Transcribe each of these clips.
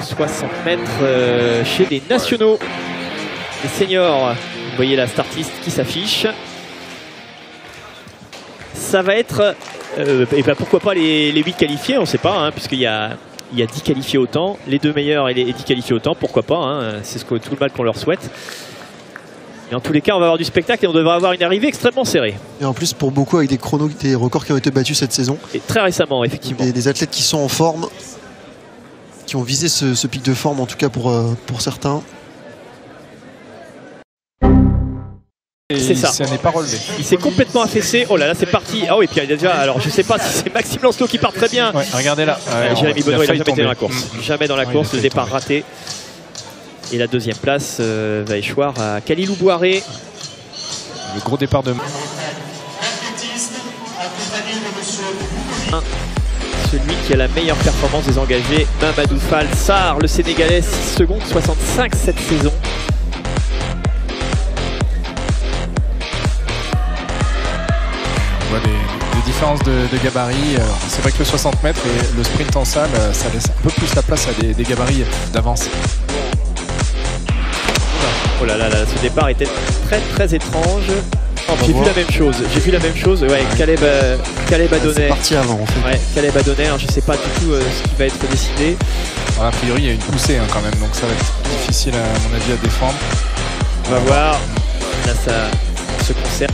60 mètres chez les nationaux. Les seniors, vous voyez la start list qui s'affiche. Ça va être, et ben pourquoi pas les 8 qualifiés, on ne sait pas, hein, puisqu'il y a 10 qualifiés autant, les 2 meilleurs et les 10 qualifiés autant, pourquoi pas, hein, c'est tout le mal qu'on leur souhaite. Mais en tous les cas, on va avoir du spectacle et on devrait avoir une arrivée extrêmement serrée. Et en plus, pour beaucoup, avec des chronos, des records qui ont été battus cette saison. Et très récemment, effectivement. Des athlètes qui sont en forme, qui ont visé ce pic de forme, en tout cas pour certains. C'est ça. Ça n'est pas relevé. Il s'est complètement affaissé. Oh là là, c'est parti. Ah oui, puis il y a déjà. Alors je sais pas si c'est Maxime Lancelot qui part très bien. Ouais, regardez là. Jérémy Benoît, il n'a jamais été dans la course. Jamais dans la course, le départ raté. Et la deuxième place va échoir à Khalilou Bouaré. Le gros départ de. Celui qui a la meilleure performance des engagés, Mamadou Fall Sarr, le Sénégalais, 6 secondes 65 cette saison. Des différences de gabarit. C'est vrai que le 60 mètres et le sprint en salle, ça laisse un peu plus la place à des gabarits d'avance. Oh là là, ce départ était très étrange. Oh, j'ai vu la même chose. Ouais, Caleb Adonnet. C'est parti avant en fait. Ouais, Caleb Adonnet, alors je sais pas du tout ce qui va être décidé. Alors, a priori, il y a une poussée hein, quand même, donc ça va être difficile à mon avis à défendre. On va voir. Là, ça se conserve.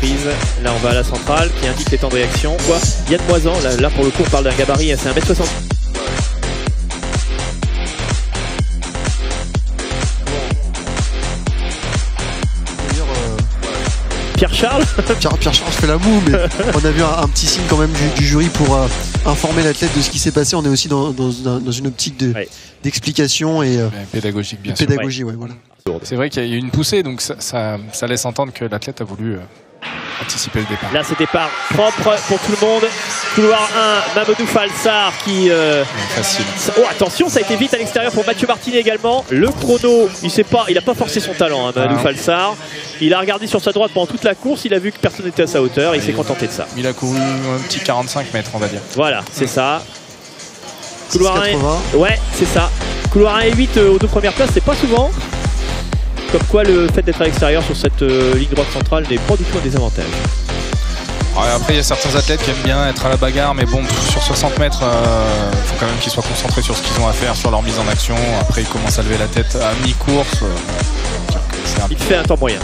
Là, on va à la centrale qui indique les temps de réaction. Quoi. Yann Moisan, là pour le coup, on parle d'un gabarit, c'est 1m60. Pierre-Charles Pierre-Charles fait la moue, mais on a vu un petit signe quand même du jury pour informer l'athlète de ce qui s'est passé. On est aussi dans une optique d'explication et pédagogique, bien sûr. Pédagogie, ouais, voilà. C'est vrai qu'il y a eu une poussée, donc ça laisse entendre que l'athlète a voulu anticiper le départ. Là, c'est départ propre pour tout le monde. Couloir 1, Mamadou Fall Sarr qui... Facile. Oh, attention, ça a été vite à l'extérieur pour Mathieu Martinet également. Le chrono, il n'a pas forcé son talent, hein, Mamadou Fall Sarr. Il a regardé sur sa droite pendant toute la course. Il a vu que personne n'était à sa hauteur. Il s'est contenté de ça. Il a couru un petit 45 mètres, on va dire. Voilà, c'est ça. Couloir 1, ouais, c'est ça. Couloir 1 et 8 aux 2 premières places, c'est pas souvent. Comme quoi le fait d'être à l'extérieur sur cette ligne droite centrale n'est pas du tout un désavantage. Alors après il y a certains athlètes qui aiment bien être à la bagarre, mais bon sur 60 mètres il faut quand même qu'ils soient concentrés sur ce qu'ils ont à faire, sur leur mise en action. Après ils commencent à lever la tête à mi-course. Il fait un temps moyen.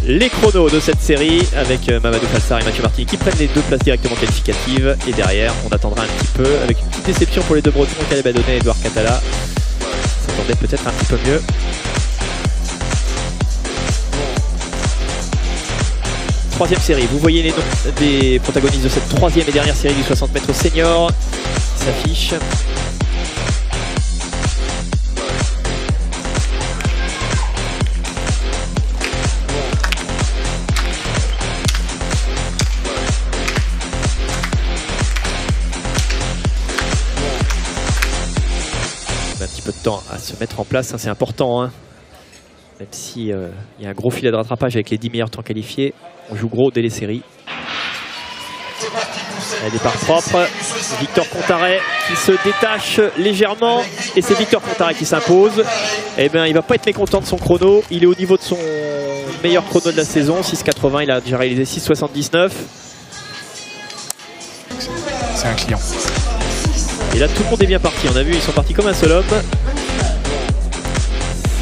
Les chronos de cette série avec Mamadou Fall Sarr et Mathieu Martini qui prennent les 2 places directement qualificatives. Et derrière on attendra un petit peu avec une petite déception pour les 2 Bretons, Caleb Adonnet et Edouard Catala. Ça s'attendait peut-être un petit peu mieux. Troisième série, vous voyez les noms des protagonistes de cette troisième et dernière série du 60 mètres senior qui s'affiche. On a un petit peu de temps à se mettre en place, hein, c'est important. Hein. Même si y a un gros filet de rattrapage avec les 10 meilleurs temps qualifiés, on joue gros dès les séries. Un départ propre, Victor Contarret qui se détache légèrement et c'est Victor Contarret qui s'impose. Eh bien, il va pas être mécontent de son chrono. Il est au niveau de son meilleur chrono de la saison, 6,80. Il a déjà réalisé 6,79. C'est un client. Et là, tout le monde est bien parti. On a vu, ils sont partis comme un seul homme.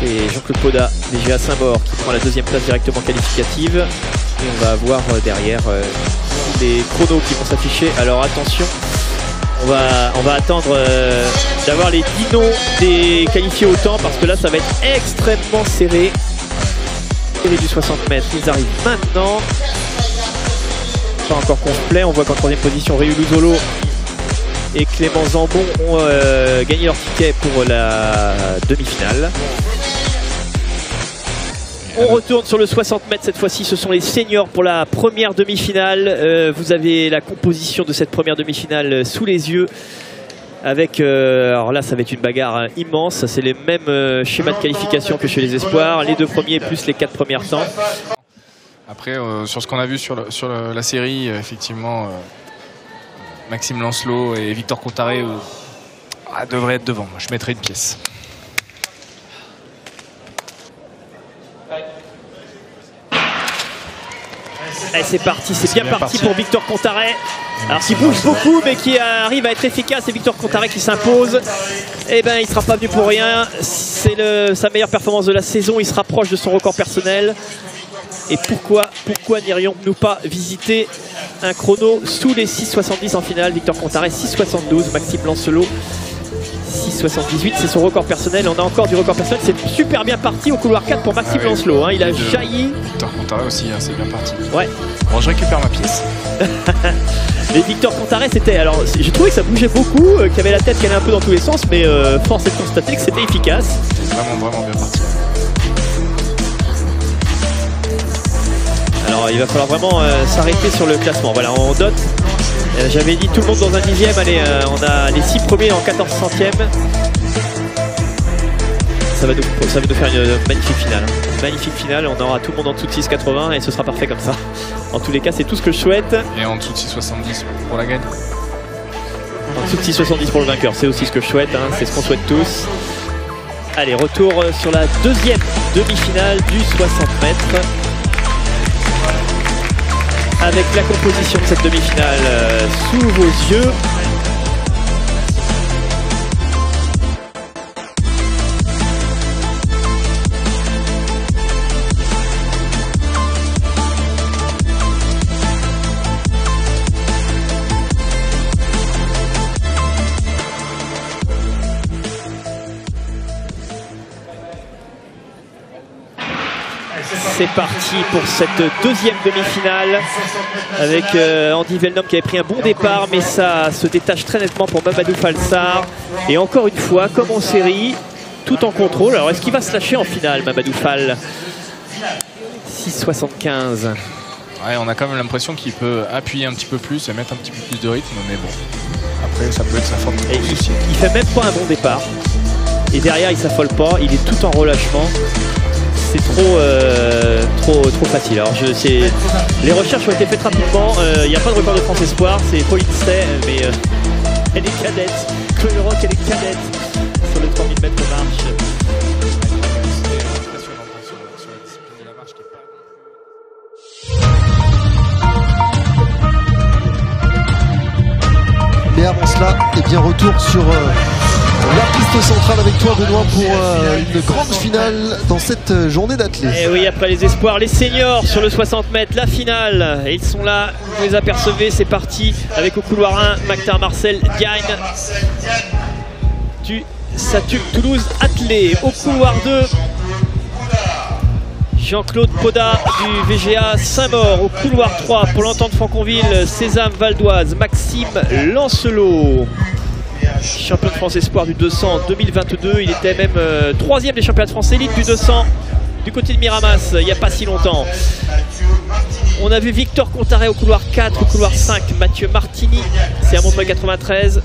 C'est Jean-Claude Poda, DGA Saint-Maur, qui prend la deuxième place directement qualificative. Et on va avoir derrière les chronos qui vont s'afficher. Alors attention, on va attendre d'avoir les 10 noms des qualifiés au temps parce que là ça va être extrêmement serré. Série du 60 mètres, ils arrivent maintenant. Pas encore complet, on voit qu'en troisième position, Réu Luzolo et Clément Zambon ont gagné leur ticket pour la demi-finale. On retourne sur le 60 mètres cette fois-ci, ce sont les seniors pour la première demi-finale. Vous avez la composition de cette première demi-finale sous les yeux. Avec, alors là ça va être une bagarre immense, c'est les mêmes schémas de qualification que chez les espoirs, les 2 premiers plus les 4 premiers temps. Après sur ce qu'on a vu sur la série, effectivement Maxime Lancelot et Victor Contarret devraient être devant, moi je mettrais une pièce. Et c'est parti, c'est bien parti pour Victor Contarret. Alors qui bouge beaucoup mais qui arrive à être efficace, et Victor Contarret qui s'impose. Et ben il sera pas venu pour rien. C'est sa meilleure performance de la saison. Il se rapproche de son record personnel. Et pourquoi n'irions-nous pas visiter un chrono sous les 6,70 en finale? Victor Contarret 6,72, Maxime Lancelot 6,78, c'est son record personnel. On a encore du record personnel. C'est super bien parti au couloir 4 pour Maxime Lancelot. Hein. Il a jailli. Victor Contarret aussi, hein, c'est bien parti. Ouais. Bon, je récupère ma pièce. Mais Victor Contarret, c'était. Alors, j'ai trouvé que ça bougeait beaucoup, qu'il y avait la tête qui allait un peu dans tous les sens, mais force est de constater que c'était efficace. C'était vraiment bien parti. Alors, il va falloir vraiment s'arrêter sur le classement. Voilà, on dote. J'avais dit tout le monde dans un dixième. Allez, on a les 6 premiers en 14 centièmes. Ça va nous faire une magnifique finale. Une magnifique finale. On aura tout le monde en dessous de 6,80 et ce sera parfait comme ça. En tous les cas, c'est tout ce que je souhaite. Et en dessous de 6,70 pour la gagne. En dessous de 6,70 pour le vainqueur. C'est aussi ce que je souhaite. Hein. C'est ce qu'on souhaite tous. Allez, retour sur la deuxième demi-finale du 60 mètres. Avec la composition de cette demi-finale sous vos yeux. C'est parti pour cette deuxième demi-finale avec Andy Velnom qui avait pris un bon départ, mais ça se détache très nettement pour Mamadou Falsar. Et encore une fois, comme en série, tout en contrôle. Alors est-ce qu'il va se lâcher en finale, Mamadou Fall? 6,75. Ouais, on a quand même l'impression qu'il peut appuyer un petit peu plus et mettre un petit peu plus de rythme, mais bon. Après, ça peut être sa forme de course aussi. Il fait même pas un bon départ. Et derrière, il s'affole pas. Il est tout en relâchement. C'est trop facile. Alors les recherches ont été faites rapidement. Il n'y a pas de record de France Espoir. C'est Pauline Stay, mais elle est cadette. Chloé Leroc, elle est cadette sur le 3000 mètres de marche. Mais avant cela, eh bien retour sur la piste centrale avec toi, Benoît, pour une grande finale dans cette journée d'athlètes. Et oui, après les espoirs, les seniors sur le 60 mètres, la finale. Et ils sont là, vous les apercevez, c'est parti avec au couloir 1, Maktar Marcel Diagne du SATUC Toulouse Athlé. Au couloir 2, Jean-Claude Poda du VGA Saint-Maur. Au couloir 3, pour l'entente Franconville, Sésame Valdoise, Maxime Lancelot. Champion de France Espoir du 200 en 2022. Il était même 3e des championnats de France élite du 200 du côté de Miramas il n'y a pas si longtemps. On a vu Victor Contarret au couloir 4, au couloir 5, Mathieu Martini, c'est à Montreuil 93.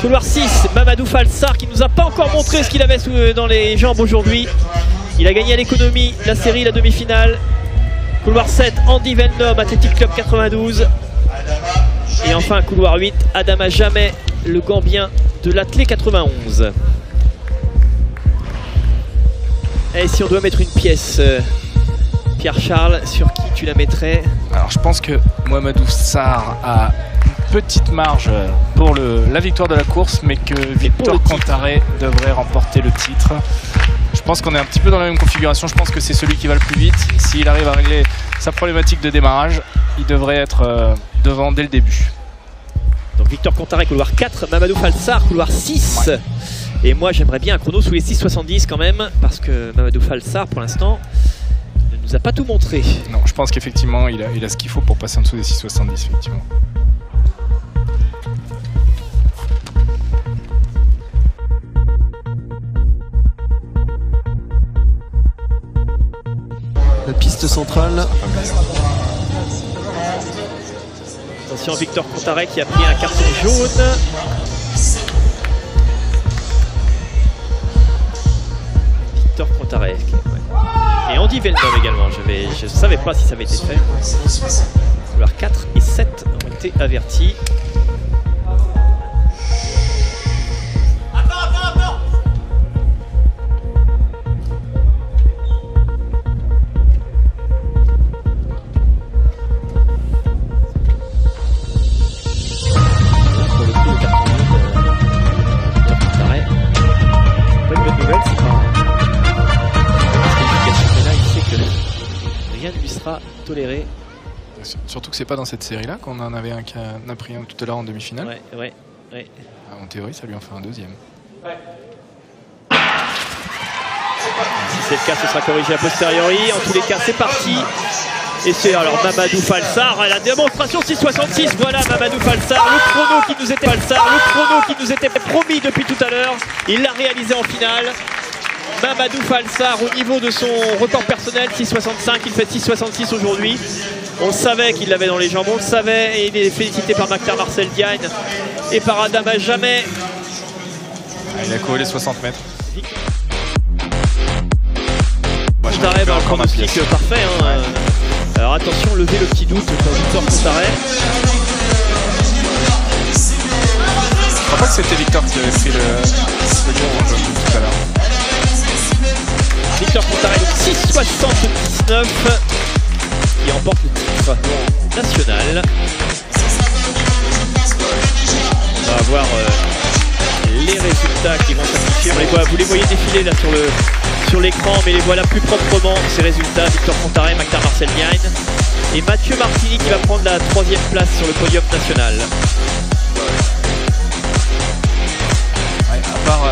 Couloir 6, Mamadou Falsar qui nous a pas encore montré ce qu'il avait dans les jambes aujourd'hui. Il a gagné à l'économie la série, la demi-finale. Couloir 7, Andy Velnom, Athletic Club 92. Et enfin, couloir 8, Adama Jamais, le Gambien de l'Athlé 91. Et si on doit mettre une pièce, Pierre-Charles, sur qui tu la mettrais? Alors je pense que Mamadou Sarr a une petite marge pour la victoire de la course, mais que Victor Contarret devrait remporter le titre. Je pense qu'on est un petit peu dans la même configuration. Je pense que c'est celui qui va le plus vite. S'il arrive à régler sa problématique de démarrage, il devrait être devant dès le début. Donc Victor Contarret, couloir 4, Mamadou Falsar, couloir 6. Ouais. Et moi j'aimerais bien un chrono sous les 6,70 quand même, parce que Mamadou Falsar pour l'instant ne nous a pas tout montré. Non, je pense qu'effectivement il a ce qu'il faut pour passer en dessous des 6,70 effectivement. La piste centrale. Attention, Victor Contarret qui a pris un carton jaune. Victor Contarret. Ouais. Et Andy Velnom également. Je ne savais pas si ça avait été fait. Couloir 4 et 7 ont été avertis. toléré. Surtout que c'est pas dans cette série-là qu'on en avait un qui en a pris un tout à l'heure en demi-finale. Ouais. En théorie, ça lui en fait un deuxième. Si c'est le cas, ce sera corrigé a posteriori. En tous les cas, c'est parti. Et c'est alors Mamadou Falsar à la démonstration 6,66. Voilà Mamadou Falsar, le chrono qui nous était promis depuis tout à l'heure. Il l'a réalisé en finale. Mamadou Falsar au niveau de son record personnel 6,65. Il fait 6,66 aujourd'hui. On le savait qu'il l'avait dans les jambes, on le savait. Et il est félicité par Marcel Diagne et par Adama Jamais. Il a couru les 60 mètres. Contaré dans le pronostic parfait. Hein. Alors attention, levez le petit doute quand Victor Contaré. Je crois pas que c'était Victor qui avait pris le second jaune tout à l'heure. Victor Contaré, 6,79 qui remporte le titre national. On va voir les résultats qui vont s'afficher. Vous les voyez défiler là sur l'écran, mais les voilà plus proprement ces résultats. Victor Contaré, Marcel Diagne et Mathieu Martini qui va prendre la 3e place sur le podium national. Ouais, à part